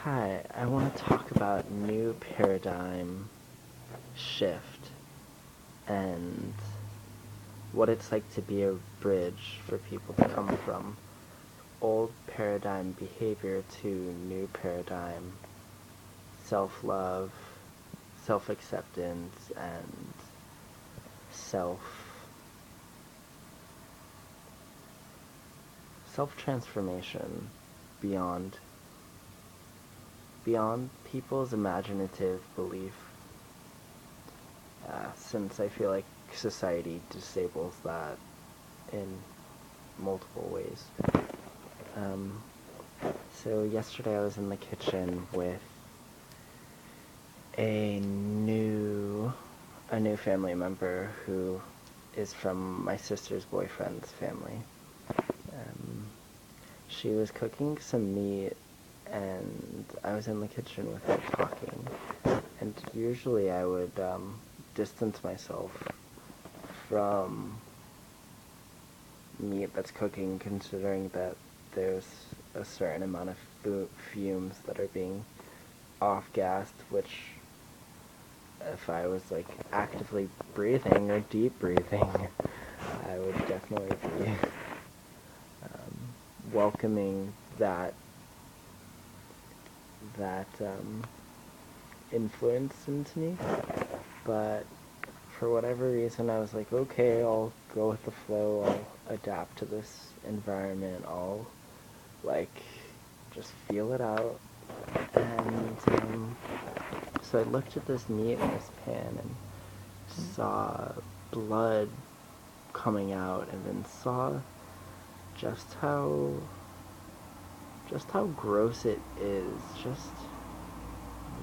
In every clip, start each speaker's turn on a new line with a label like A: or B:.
A: Hi, I want to talk about new paradigm shift and what it's like to be a bridge for people to come from old paradigm behavior to new paradigm self-love, self-acceptance, and self self-transformation beyond people's imaginative belief, since I feel like society disables that in multiple ways. Um, so yesterday I was in the kitchen with a new family member who is from my sister's boyfriend's family. Um, she was cooking some meat, and I was in the kitchen with her talking. And usually I would distance myself from meat that's cooking, considering that there's a certain amount of fumes that are being off-gassed, which if I was like actively breathing or deep breathing, I would definitely be welcoming that influence into me. But for whatever reason, I was like, okay, I'll go with the flow. I'll adapt to this environment. I'll like just feel it out. And so I looked at this meat in this pan and saw blood coming out, and then saw just how gross it is. Just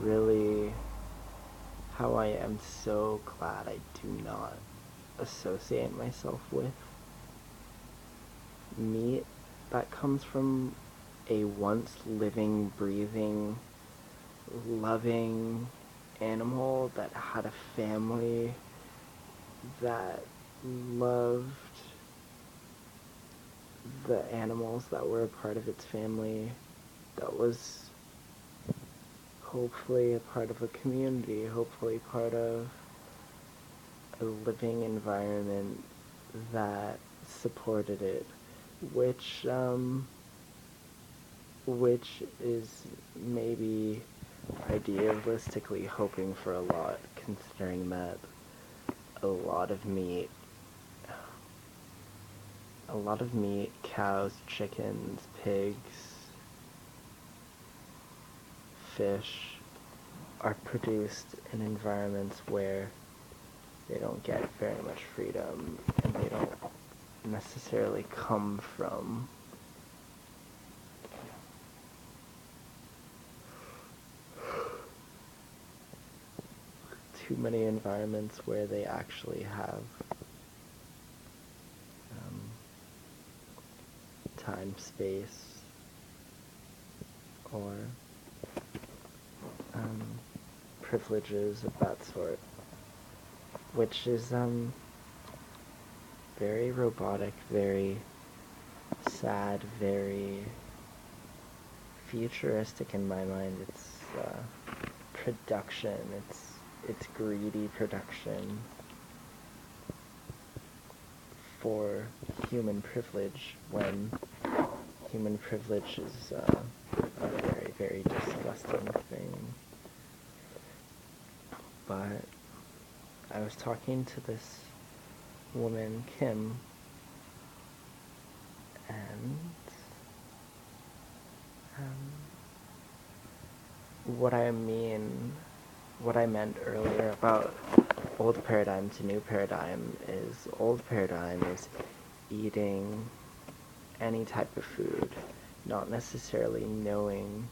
A: really how I am so glad I do not associate myself with meat that comes from a once living, breathing, loving animal that had a family that loved the animals that were a part of its family, that was hopefully a part of a community, hopefully part of a living environment that supported it, which which is maybe idealistically hoping for a lot, considering that a lot of meat, cows, chickens, pigs, fish, are produced in environments where they don't get very much freedom, and they don't necessarily come from too many environments where they actually have time, space, or privileges of that sort, which is very robotic, very sad, very futuristic in my mind. It's production. It's greedy production for human privilege, when human privilege is a very, very disgusting thing. But I was talking to this woman, Kim, and what I meant earlier about old paradigm to new paradigm is old paradigm is eating any type of food, not necessarily knowing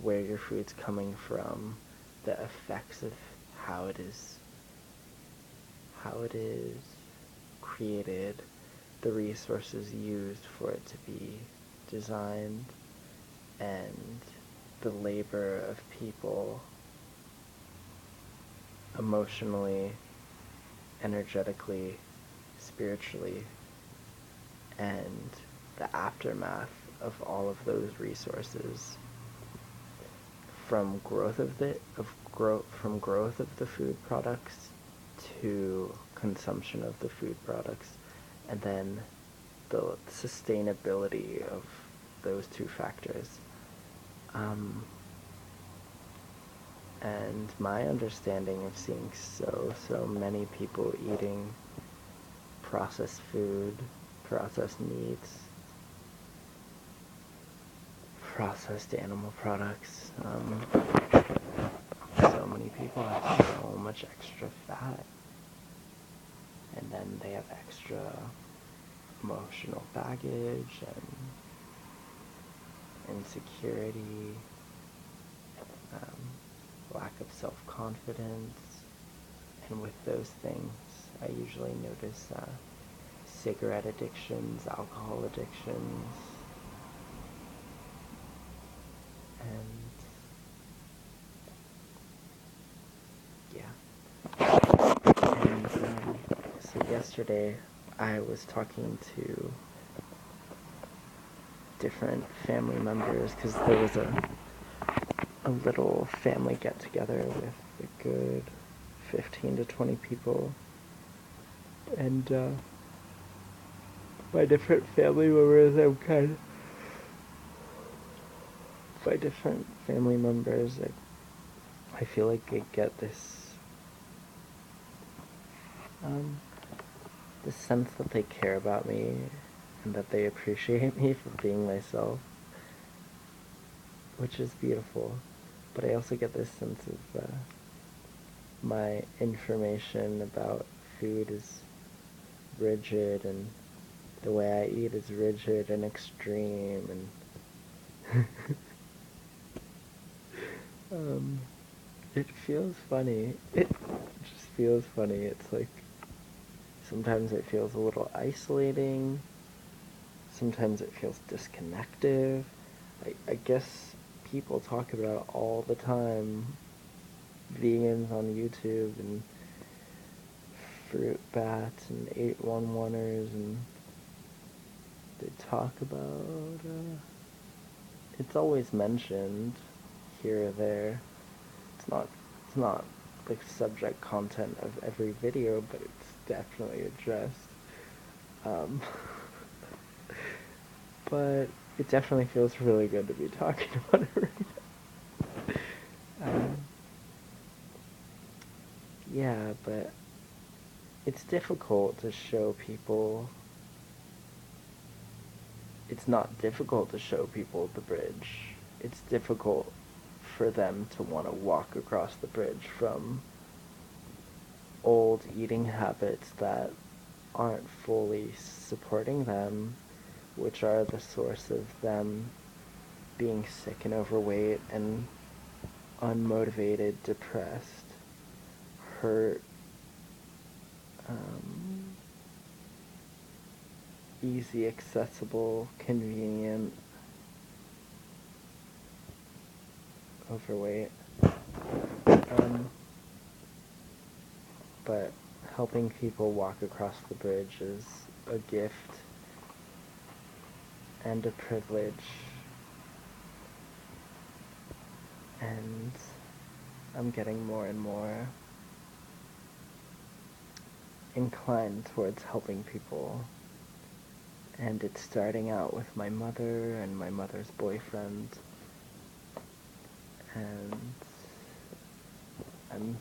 A: where your food's coming from, the effects of how it is created, the resources used for it to be designed, and the labor of people emotionally, energetically, spiritually, and the aftermath of all of those resources from growth of the food products to consumption of the food products, and then the sustainability of those two factors. And my understanding of seeing so many people eating processed food, processed meats, processed animal products, so many people have so much extra fat, and then they have extra emotional baggage and insecurity, lack of self-confidence, and with those things, I usually notice cigarette addictions, alcohol addictions, and yeah. And so yesterday, I was talking to different family members because there was a little family get-together with a good 15 to 20 people, and by different family members, by different family members, I feel like I get this sense that they care about me and that they appreciate me for being myself, which is beautiful. But I also get this sense of my information about food is rigid, and the way I eat is rigid and extreme, and it feels funny. It just feels funny. It's like sometimes it feels a little isolating. Sometimes it feels disconnected. I guess people talk about all the time, vegans on YouTube and fruit bats and 811ers, and they talk about, it's always mentioned here or there. It's not the subject content of every video, but it's definitely addressed. But it definitely feels really good to be talking about it right now. Yeah, but it's difficult to show people. It's not difficult to show people the bridge. It's difficult for them to want to walk across the bridge from old eating habits that aren't fully supporting them, which are the source of them being sick and overweight and unmotivated, depressed, hurt, easy, accessible, convenient, overweight. But helping people walk across the bridge is a gift and a privilege, and I'm getting more and more inclined towards helping people. And it's starting out with my mother and my mother's boyfriend, and I'm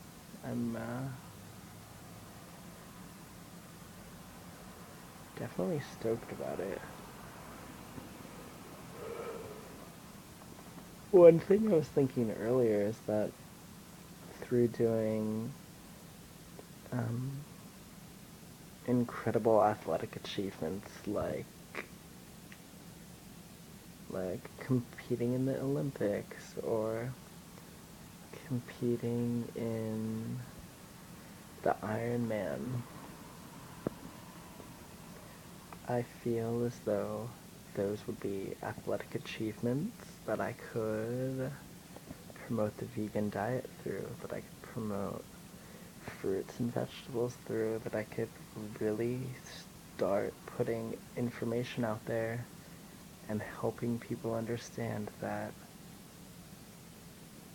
A: definitely stoked about it. One thing I was thinking earlier is that through doing incredible athletic achievements like competing in the Olympics or competing in the Ironman, I feel as though those would be athletic achievements that I could promote the vegan diet through, that I could promote fruits and vegetables through, that I could really start putting information out there and helping people understand that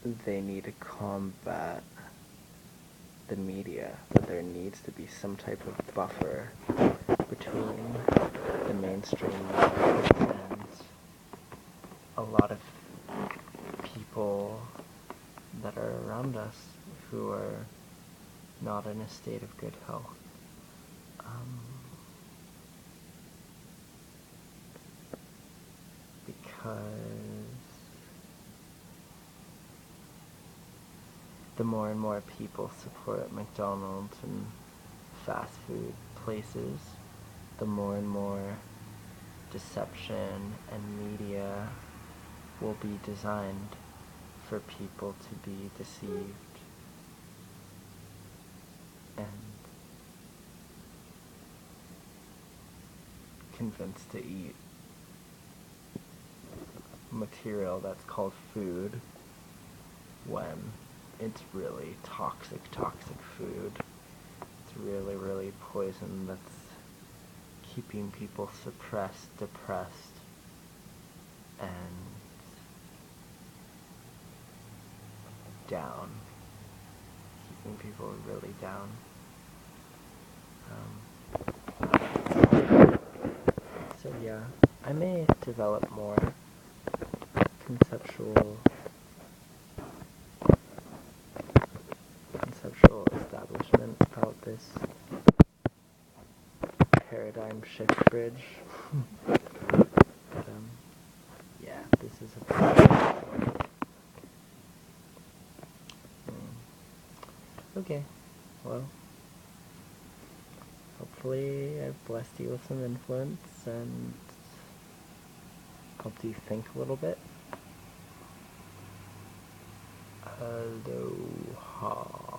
A: they need to combat the media, that there needs to be some type of buffer between the mainstream media and a lot of people that are around us who are not in a state of good health. Because the more and more people support McDonald's and fast food places, the more and more deception and media will be designed for people to be deceived and convinced to eat material that's called food when it's really toxic food. It's really, really poison that's keeping people suppressed, depressed, and down. Keeping people really down. So yeah, I may develop more conceptual establishment about this paradigm shift bridge. But yeah, this is a okay, well, hopefully I've blessed you with some influence and helped you think a little bit. Aloha.